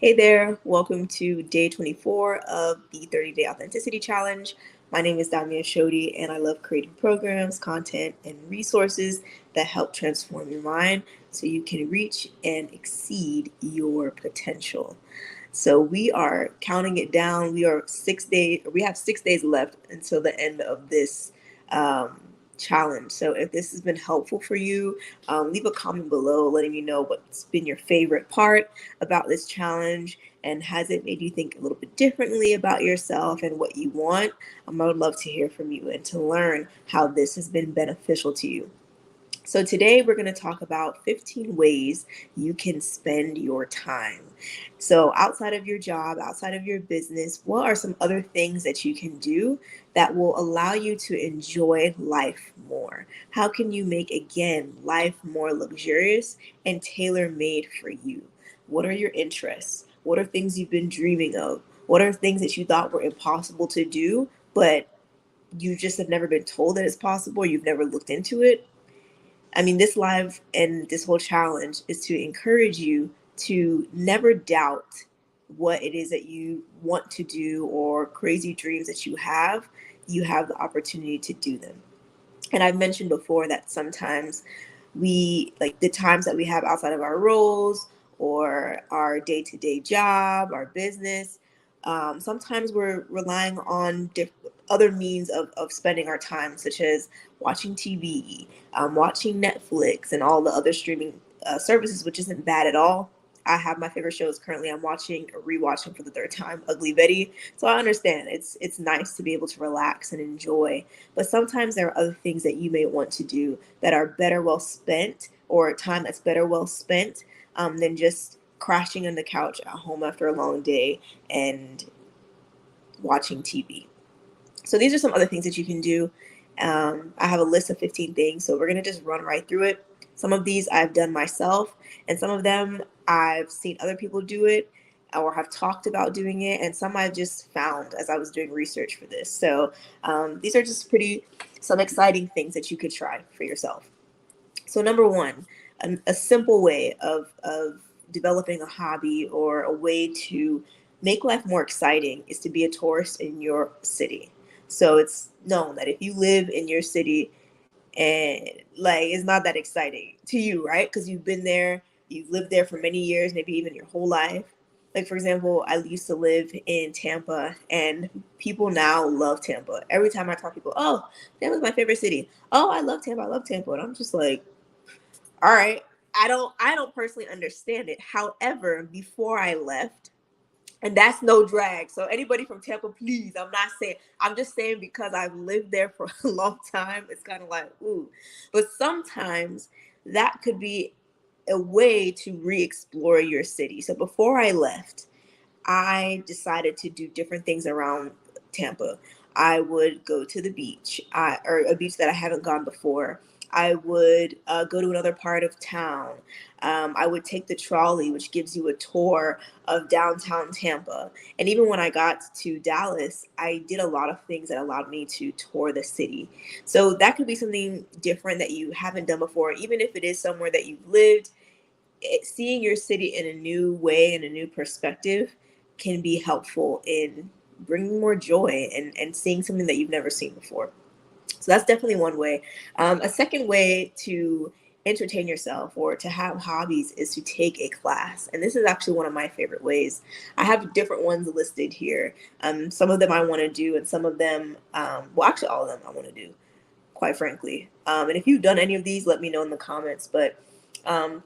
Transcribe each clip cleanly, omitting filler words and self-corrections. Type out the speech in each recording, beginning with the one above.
Hey there, welcome to day 24 of the 30-Day Authenticity Challenge. My name is Damia Shodi, and I love creating programs, content, and resources that help transform your mind so you can reach and exceed your potential. So we are counting it down. We have 6 days left until the end of this um, challenge. So if this has been helpful for you, leave a comment below letting me know what's been your favorite part about this challenge and has it made you think a little bit differently about yourself and what you want. I would love to hear from you and to learn how this has been beneficial to you. So, today we're going to talk about 15 ways you can spend your time. So, outside of your job, outside of your business, what are some other things that you can do that will allow you to enjoy life more? How can you make, again, life more luxurious and tailor made for you? What are your interests? What are things you've been dreaming of? What are things that you thought were impossible to do, but you just have never been told that it's possible, or you've never looked into it? I mean, this live and this whole challenge is to encourage you to never doubt what it is that you want to do or crazy dreams that you have. You have the opportunity to do them. And I've mentioned before that sometimes we, like the times that we have outside of our roles or our day to day job, our business, sometimes we're relying on other means of spending our time, such as watching TV, watching Netflix, and all the other streaming services, which isn't bad at all. I have my favorite shows currently. I'm watching or rewatching for the third time, Ugly Betty. So I understand it's nice to be able to relax and enjoy, but sometimes there are other things that you may want to do that are better well spent, or time that's better well spent than just crashing on the couch at home after a long day and watching TV. So these are some other things that you can do. I have a list of 15 things, so we're going to just run right through it. Some of these I've done myself, and some of them I've seen other people do it or have talked about doing it, and some I've just found as I was doing research for this. So these are just some exciting things that you could try for yourself. So number one, a simple way of developing a hobby or a way to make life more exciting is to be a tourist in your city. So it's known that if you live in your city and like it's not that exciting to you, right? Because you've been there, you've lived there for many years, maybe even your whole life. Like for example, I used to live in Tampa, and people now love Tampa. Every time I talk to people, oh, Tampa's my favorite city. Oh, I love Tampa. I love Tampa. And I'm just like, all right. I don't personally understand it. However, before I left, and that's no drag. So anybody from Tampa, please, I'm just saying because I've lived there for a long time, it's kind of like, ooh. But sometimes that could be a way to re-explore your city. So before I left, I decided to do different things around Tampa. I would go to the beach, or a beach that I haven't gone before. I would go to another part of town. I would take the trolley, which gives you a tour of downtown Tampa. And even when I got to Dallas, I did a lot of things that allowed me to tour the city. So that could be something different that you haven't done before, even if it is somewhere that you've lived. Seeing your city in a new way, in a new perspective, can be helpful in bringing more joy and seeing something that you've never seen before. So that's definitely one way. A second way to entertain yourself or to have hobbies is to take a class. And this is actually one of my favorite ways. I have different ones listed here. Some of them I want to do, and some of them, well, actually, all of them I want to do, quite frankly. And if you've done any of these, let me know in the comments. But um,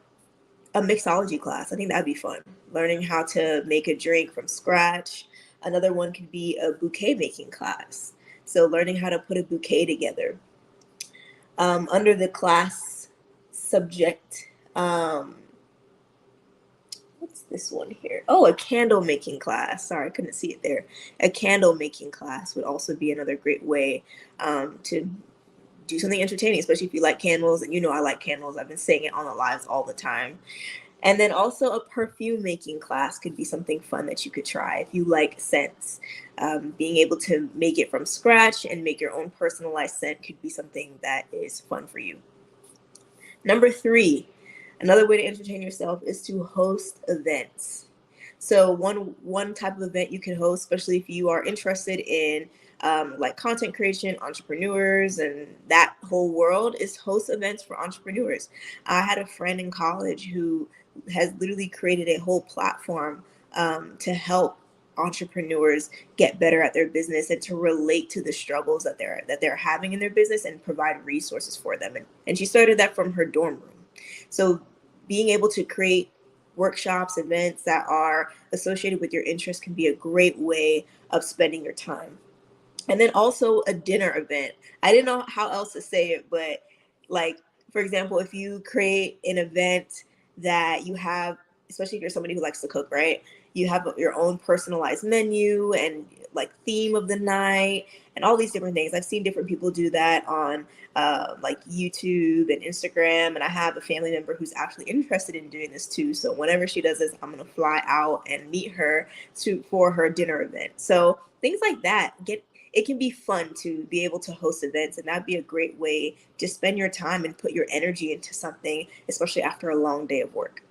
a mixology class. I think that'd be fun. Learning how to make a drink from scratch. Another one could be a bouquet making class. So learning how to put a bouquet together. Under the class subject, what's this one here? Oh, a candle making class. Sorry, I couldn't see it there. A candle making class would also be another great way to do something entertaining, especially if you like candles. And you know I like candles. I've been saying it on the lives all the time. And then also a perfume making class could be something fun that you could try if you like scents. Being able to make it from scratch and make your own personalized scent could be something that is fun for you. Number three, another way to entertain yourself is to host events. So one type of event you can host, especially if you are interested in like content creation, entrepreneurs, and that whole world, is host events for entrepreneurs. I had a friend in college who has literally created a whole platform to help entrepreneurs get better at their business and to relate to the struggles that they're having in their business and provide resources for them. And she started that from her dorm room. So being able to create workshops, events that are associated with your interest can be a great way of spending your time. And then also a dinner event. I didn't know how else to say it, but like, for example, if you create an event that you have, especially if you're somebody who likes to cook, right? You have your own personalized menu and like theme of the night and all these different things. I've seen different people do that on like YouTube and Instagram. And I have a family member who's actually interested in doing this too. So whenever she does this, I'm going to fly out and meet her for her dinner event. So things like that, it can be fun to be able to host events, and that'd be a great way to spend your time and put your energy into something, especially after a long day of work.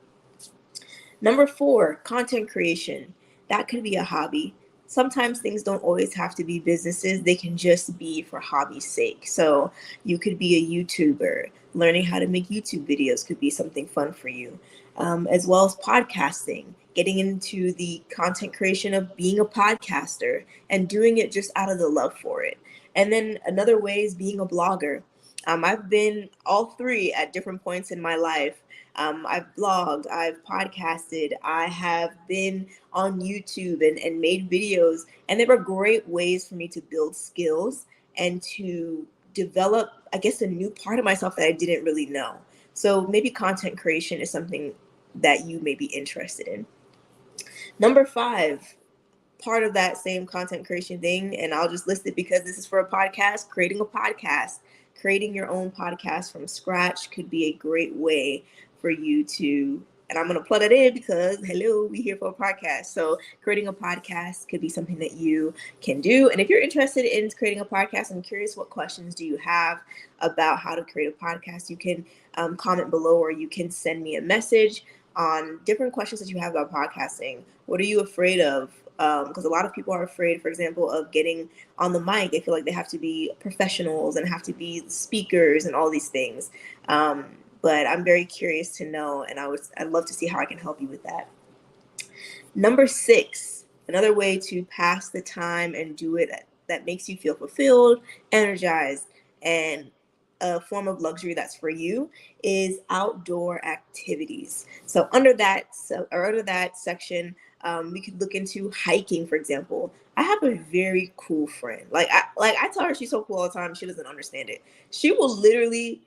Number 4, content creation. That could be a hobby. Sometimes things don't always have to be businesses, they can just be for hobby's sake. So you could be a YouTuber. Learning how to make YouTube videos could be something fun for you, as well as podcasting, getting into the content creation of being a podcaster and doing it just out of the love for it. And then another way is being a blogger. I've been all three at different points in my life. I've blogged, I've podcasted, I have been on YouTube and made videos. And they were great ways for me to build skills and to develop, I guess, a new part of myself that I didn't really know. So maybe content creation is something that you may be interested in. Number 5, part of that same content creation thing, and I'll just list it because this is for a podcast, creating a podcast. Creating your own podcast from scratch could be a great way for you to, and I'm going to plug it in because, hello, we here for a podcast. So creating a podcast could be something that you can do. And if you're interested in creating a podcast, I'm curious, what questions do you have about how to create a podcast? You can comment below, or you can send me a message on different questions that you have about podcasting. What are you afraid of? Because a lot of people are afraid, for example, of getting on the mic. They feel like they have to be professionals and have to be speakers and all these things. But I'm very curious to know, and I'd love to see how I can help you with that. Number 6, another way to pass the time and do it that makes you feel fulfilled, energized, and a form of luxury that's for you is outdoor activities. So under that section, we could look into hiking, for example. I have a very cool friend. I tell her she's so cool all the time. She doesn't understand it. She will literally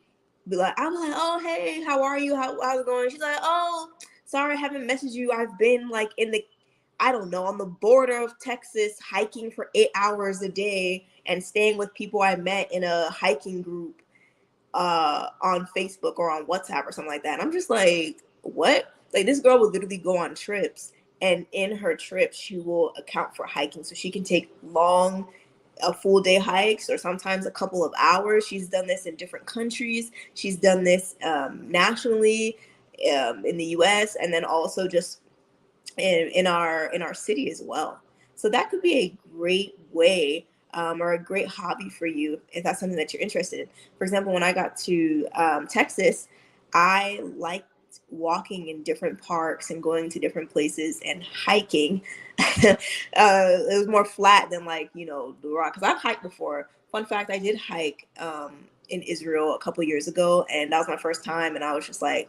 be like, I'm like, oh hey, how are you? How's it going? She's like, oh, sorry, I haven't messaged you. I've been like I don't know, on the border of Texas, hiking for 8 hours a day and staying with people I met in a hiking group on Facebook or on WhatsApp or something like that. And I'm just like, what? Like, this girl will literally go on trips, and in her trips, she will account for hiking. So she can take long, a full day hikes, or sometimes a couple of hours. She's done this in different countries. She's done this nationally in the US, and then also just in our city as well. So that could be a great way, or a great hobby for you if that's something that you're interested in. For example, when I got to Texas, I liked walking in different parks and going to different places and hiking. It was more flat than the rock, because I've hiked before. Fun fact, I did hike in Israel a couple years ago, and that was my first time, and I was just like,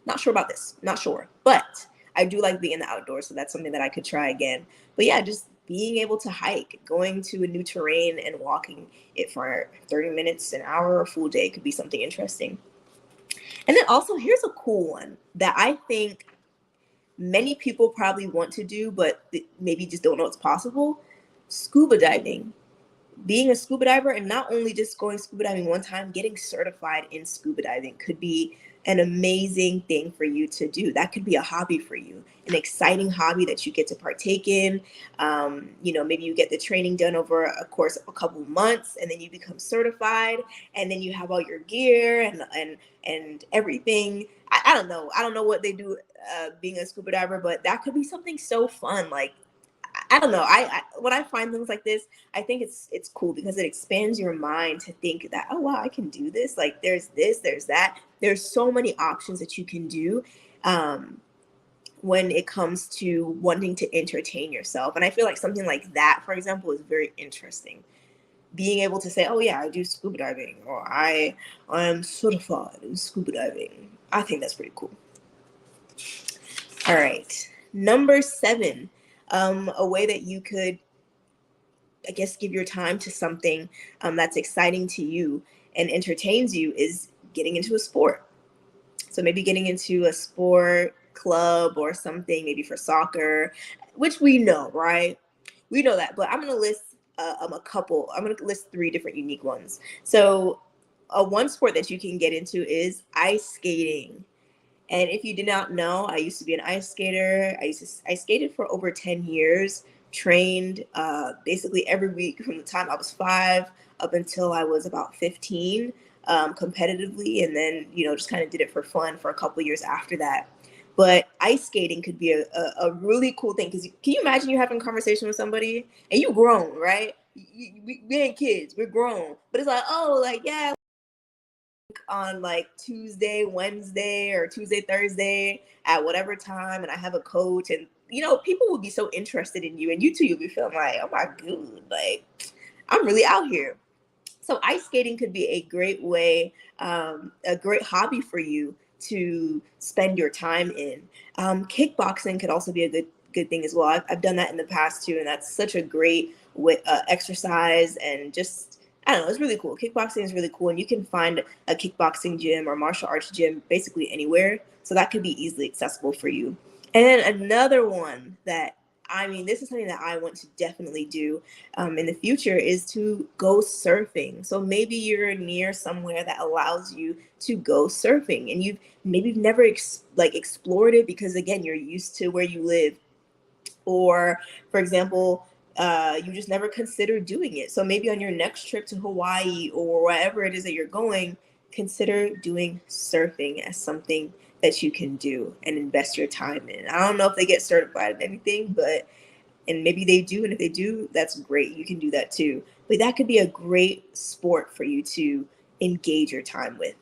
not sure about this, not sure. But I do like being in the outdoors, so that's something that I could try again. But yeah, just being able to hike, going to a new terrain and walking it for 30 minutes, an hour, a full day could be something interesting. And then also, here's a cool one that I think many people probably want to do, but maybe just don't know it's possible. Scuba diving. Being a scuba diver, and not only just going scuba diving one time, getting certified in scuba diving could be an amazing thing for you to do. That could be a hobby for you, an exciting hobby that you get to partake in. Maybe you get the training done over a course of a couple months, and then you become certified, and then you have all your gear and everything. I don't know. I don't know what they do being a scuba diver, but that could be something so fun. Like I don't know. I when I find things like this, I think it's cool because it expands your mind to think that, oh wow, I can do this. Like there's this, there's that. There's so many options that you can do when it comes to wanting to entertain yourself. And I feel like something like that, for example, is very interesting. Being able to say, oh yeah, I do scuba diving, or I am certified in scuba diving. I think that's pretty cool. All right. Number 7, a way that you could, I guess, give your time to something that's exciting to you and entertains you is getting into a sport. So maybe getting into a sport club or something, maybe for soccer, which we know, right? We know that, but I'm going to list a couple. I'm going to list 3 different unique ones. So, one sport that you can get into is ice skating. And if you did not know, I used to be an ice skater. I skated for over 10 years, trained basically every week from the time I was 5 up until I was about 15, competitively, and then just kind of did it for fun for a couple of years after that. But ice skating could be a really cool thing because can you imagine you having a conversation with somebody and you grown, right? We ain't kids, we're grown, but it's like, oh, like yeah, on like Tuesday, Wednesday, or Tuesday, Thursday at whatever time, and I have a coach, and people will be so interested in you, and you too, you'll be feeling like, oh my god, like I'm really out here. So ice skating could be a great way, a great hobby for you to spend your time in. Kickboxing could also be a good thing as well. I've done that in the past too, and that's such a great exercise and just I don't know, it's really cool. Kickboxing is really cool, and you can find a kickboxing gym or martial arts gym basically anywhere. So that could be easily accessible for you. And then another one that I mean, this is something that I want to definitely do in the future is to go surfing. So maybe you're near somewhere that allows you to go surfing, and you've maybe never explored it because again, you're used to where you live, or for example, you just never considered doing it. So maybe on your next trip to Hawaii or wherever it is that you're going, consider doing surfing as something that you can do and invest your time in. I don't know if they get certified in anything, but and maybe they do, and if they do, that's great. You can do that too. But that could be a great sport for you to engage your time with.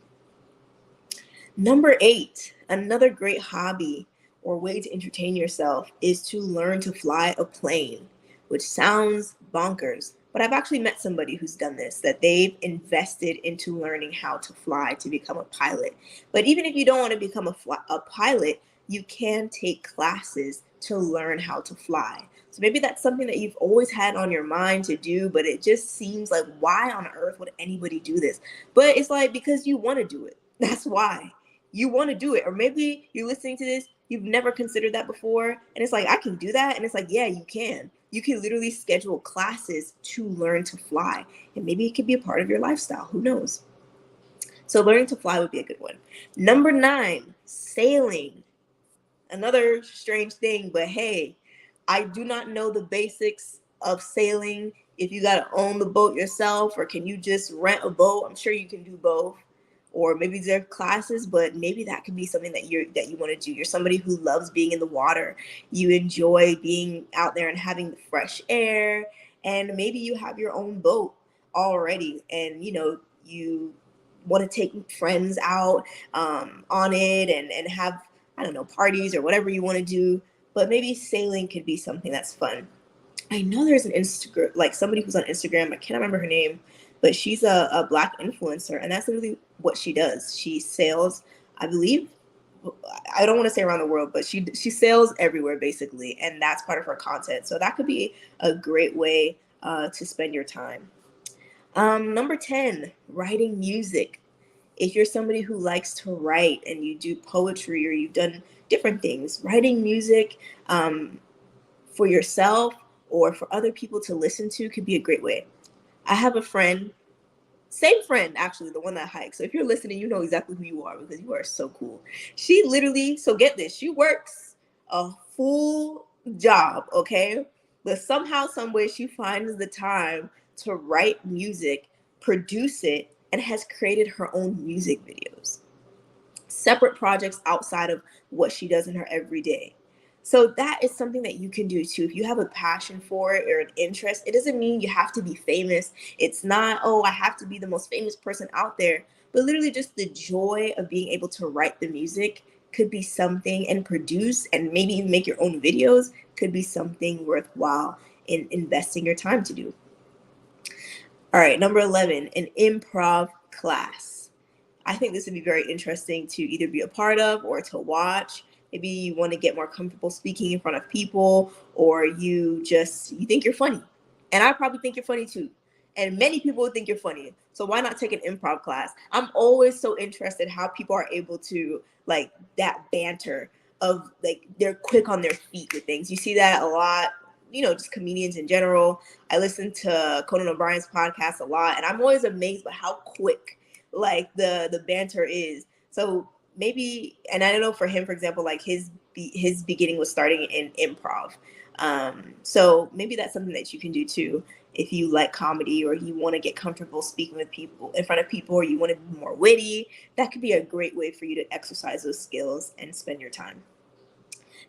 Number 8, another great hobby or way to entertain yourself is to learn to fly a plane, which sounds bonkers. But I've actually met somebody who's done this, that they've invested into learning how to fly to become a pilot. But even if you don't want to become a pilot, you can take classes to learn how to fly. So maybe that's something that you've always had on your mind to do, but it just seems like, why on earth would anybody do this? But it's like because you want to do it. That's why you want to do it. Or maybe you're listening to this, you've never considered that before, and it's like, I can do that. And it's like, yeah, you can. You can literally schedule classes to learn to fly, and maybe it could be a part of your lifestyle. Who knows? So learning to fly would be a good one. Number 9, sailing. Another strange thing, but hey, I do not know the basics of sailing. If you got to own the boat yourself, or can you just rent a boat? I'm sure you can do both. Or maybe there are classes, but maybe that could be something that you want to do. You're somebody who loves being in the water. You enjoy being out there and having the fresh air, and maybe you have your own boat already, and you want to take friends out on it and have, I don't know, parties or whatever you want to do. But maybe sailing could be something that's fun. I know there's an Instagram, like somebody who's on Instagram, I can't remember her name, but she's a Black influencer, and that's literally what she does. She sails, I believe, I don't want to say around the world, but she sails everywhere basically, and that's part of her content. So that could be a great way to spend your time. Number 10, writing music. If you're somebody who likes to write and you do poetry or you've done different things, writing music for yourself or for other people to listen to could be a great way. I have a friend Same friend, actually, the one that hikes. So if you're listening, you know exactly who you are because you are so cool. She literally, so get this, she works a full job, okay? But somehow, some way, she finds the time to write music, produce it, and has created her own music videos, separate projects outside of what she does in her everyday. So that is something that you can do too. If you have a passion for it or an interest, it doesn't mean you have to be famous. It's not, oh, I have to be the most famous person out there. But literally just the joy of being able to write the music could be something, and produce and maybe even make your own videos could be something worthwhile in investing your time to do. All right, number 11, an improv class. I think this would be very interesting to either be a part of or to watch. Maybe you want to get more comfortable speaking in front of people, or you think you're funny. And I probably think you're funny too. And many people would think you're funny. So why not take an improv class? I'm always so interested how people are able to, like, that banter of, like, they're quick on their feet with things. You see that a lot, just comedians in general. I listen to Conan O'Brien's podcast a lot, and I'm always amazed by how quick, like, the banter is. So maybe, and I don't know, for him, for example, like his beginning was starting in improv. So maybe that's something that you can do too if you like comedy, or you want to get comfortable speaking with people in front of people, or you want to be more witty. That could be a great way for you to exercise those skills and spend your time.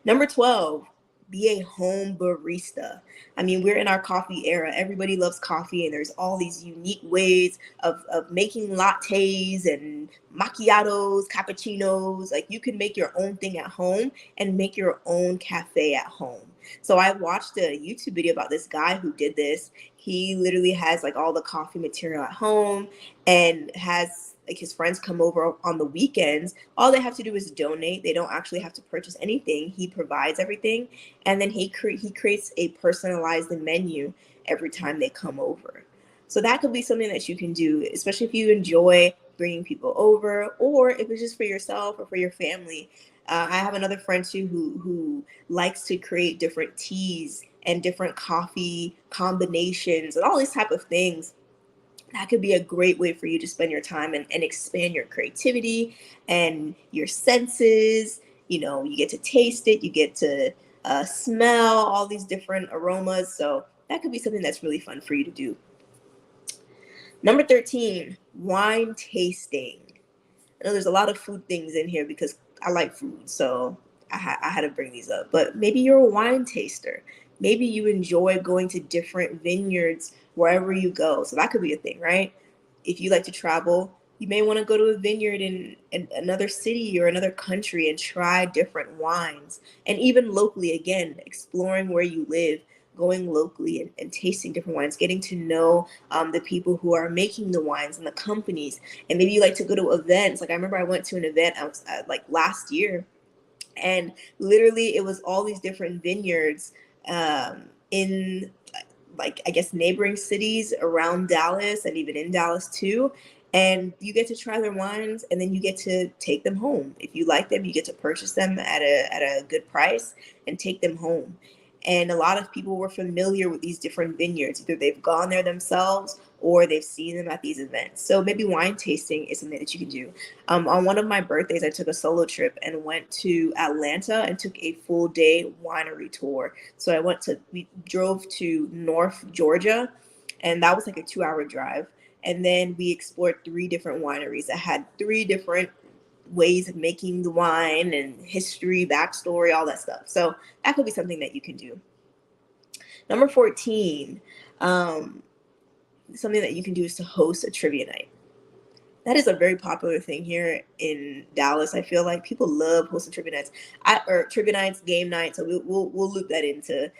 Number 12, be a home barista. I mean, we're in our coffee era. Everybody loves coffee, and there's all these unique ways of making lattes and macchiatos, cappuccinos. Like, you can make your own thing at home and make your own cafe at home. So I watched a YouTube video about this guy who did this. He literally has, like, all the coffee material at home, and has, like, his friends come over on the weekends. All they have to do is donate. They don't actually have to purchase anything. He provides everything, and then he creates a personalized menu every time they come over. So that could be something that you can do, especially if you enjoy bringing people over, or if it's just for yourself or for your family. I have another friend too who likes to create different teas and different coffee combinations and all these type of things. That could be a great way for you to spend your time and expand your creativity and your senses. You get to taste it, you get to smell all these different aromas. So that could be something that's really fun for you to do. Number 13, wine tasting. I know there's a lot of food things in here because I like food, so I had to bring these up. But maybe you're a wine taster. Maybe you enjoy going to different vineyards wherever you go. So that could be a thing, right? If you like to travel, you may want to go to a vineyard in another city or another country and try different wines. And even locally, again, exploring where you live, going locally and tasting different wines, getting to know the people who are making the wines and the companies. And maybe you like to go to events. Like, I remember I went to an event like last year, and literally it was all these different vineyards in, like, I guess, neighboring cities around Dallas and even in Dallas too. And you get to try their wines, and then you get to take them home. If you like them, you get to purchase them at a good price and take them home. And a lot of people were familiar with these different vineyards. Either they've gone there themselves or they've seen them at these events. So maybe wine tasting is something that you can do. On one of my birthdays, I took a solo trip and went to Atlanta and took a full day winery tour. So we drove to North Georgia, and that was like a 2-hour drive. And then we explored 3 different wineries that had 3 different ways of making the wine and history, backstory, all that stuff. So that could be something that you can do. Number 14, something that you can do is to host a trivia night. That is a very popular thing here in Dallas. I feel like people love hosting trivia nights, or trivia nights, game nights. So we'll loop that into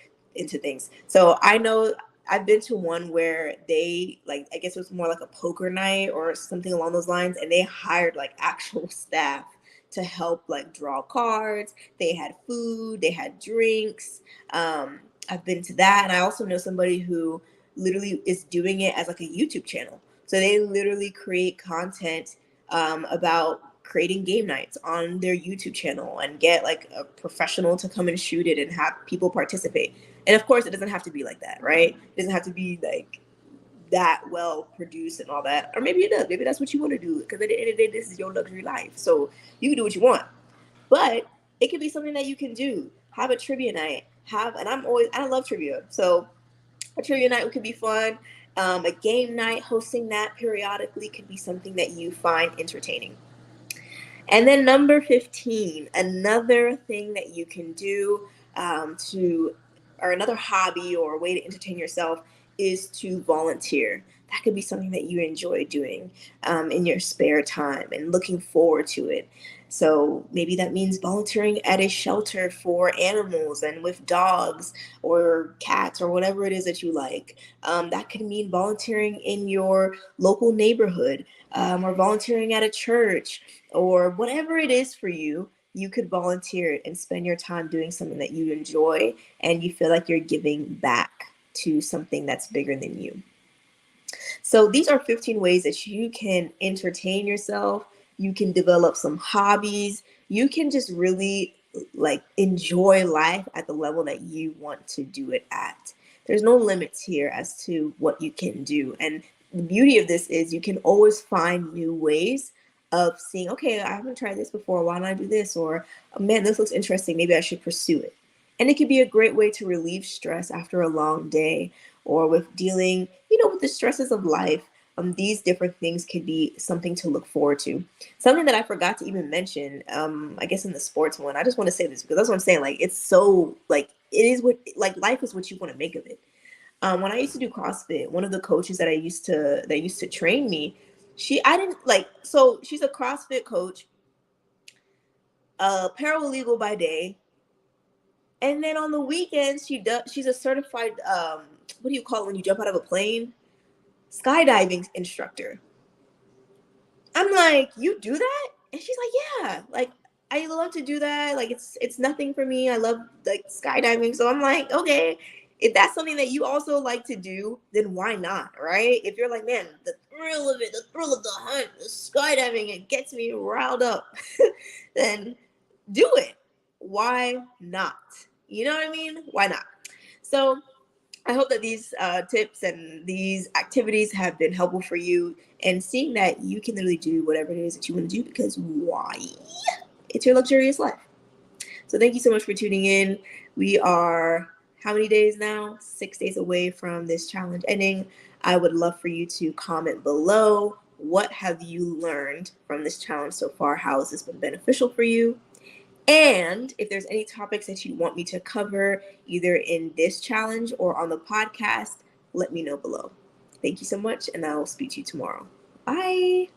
things. So I know I've been to one where they, like, I guess it was more like a poker night or something along those lines, and they hired, like, actual staff to help, like, draw cards. They had food, they had drinks. I've been to that, and I also know somebody who literally is doing it as, like, a YouTube channel. So they literally create content about creating game nights on their YouTube channel and get, like, a professional to come and shoot it and have people participate. And of course, it doesn't have to be like that, right? It doesn't have to be like that well produced and all that. Or maybe it does. Maybe that's what you want to do. Because at the end of the day, this is your luxury life. So you can do what you want. But it could be something that you can do. Have a trivia night. And I love trivia. So a trivia night could be fun. A game night, hosting that periodically could be something that you find entertaining. And then number 15, another thing that you can do or another hobby or a way to entertain yourself is to volunteer. That could be something that you enjoy doing in your spare time and looking forward to it. So maybe that means volunteering at a shelter for animals and with dogs or cats or whatever it is that you like. That could mean volunteering in your local neighborhood or volunteering at a church or whatever it is for you. You could volunteer and spend your time doing something that you enjoy and you feel like you're giving back to something that's bigger than you. So these are 15 ways that you can entertain yourself. You can develop some hobbies. You can just really like enjoy life at the level that you want to do it at. There's no limits here as to what you can do. And the beauty of this is you can always find new ways of seeing, okay, I haven't tried this before. Why don't I do this? Or, oh, man, this looks interesting. Maybe I should pursue it. And it can be a great way to relieve stress after a long day or with dealing, with the stresses of life. These different things could be something to look forward to. Something that I forgot to even mention, I guess in the sports one, I just want to say this because that's what I'm saying. Like, it's so, like, it is what, like, life is what you want to make of it. When I used to do CrossFit, one of the coaches that used to train me, she's a CrossFit coach, paralegal by day, and then on the weekends she's a certified what do you call it when you jump out of a plane? Skydiving instructor. I'm like, you do that? And she's like, yeah. Like, I love to do that. Like, it's nothing for me. I love like skydiving. So I'm like, okay, if that's something that you also like to do, then why not, right? If you're like, man, the thrill of it, the thrill of the hunt, the skydiving, it gets me riled up, then do it. Why not? You know what I mean? Why not? So I hope that these tips and these activities have been helpful for you and seeing that you can literally do whatever it is that you want to do because why? It's your luxurious life. So thank you so much for tuning in. We are how many days now? 6 days away from this challenge ending. I would love for you to comment below. What have you learned from this challenge so far? How has this been beneficial for you? And if there's any topics that you want me to cover, either in this challenge or on the podcast, let me know below. Thank you so much, and I'll speak to you tomorrow. Bye.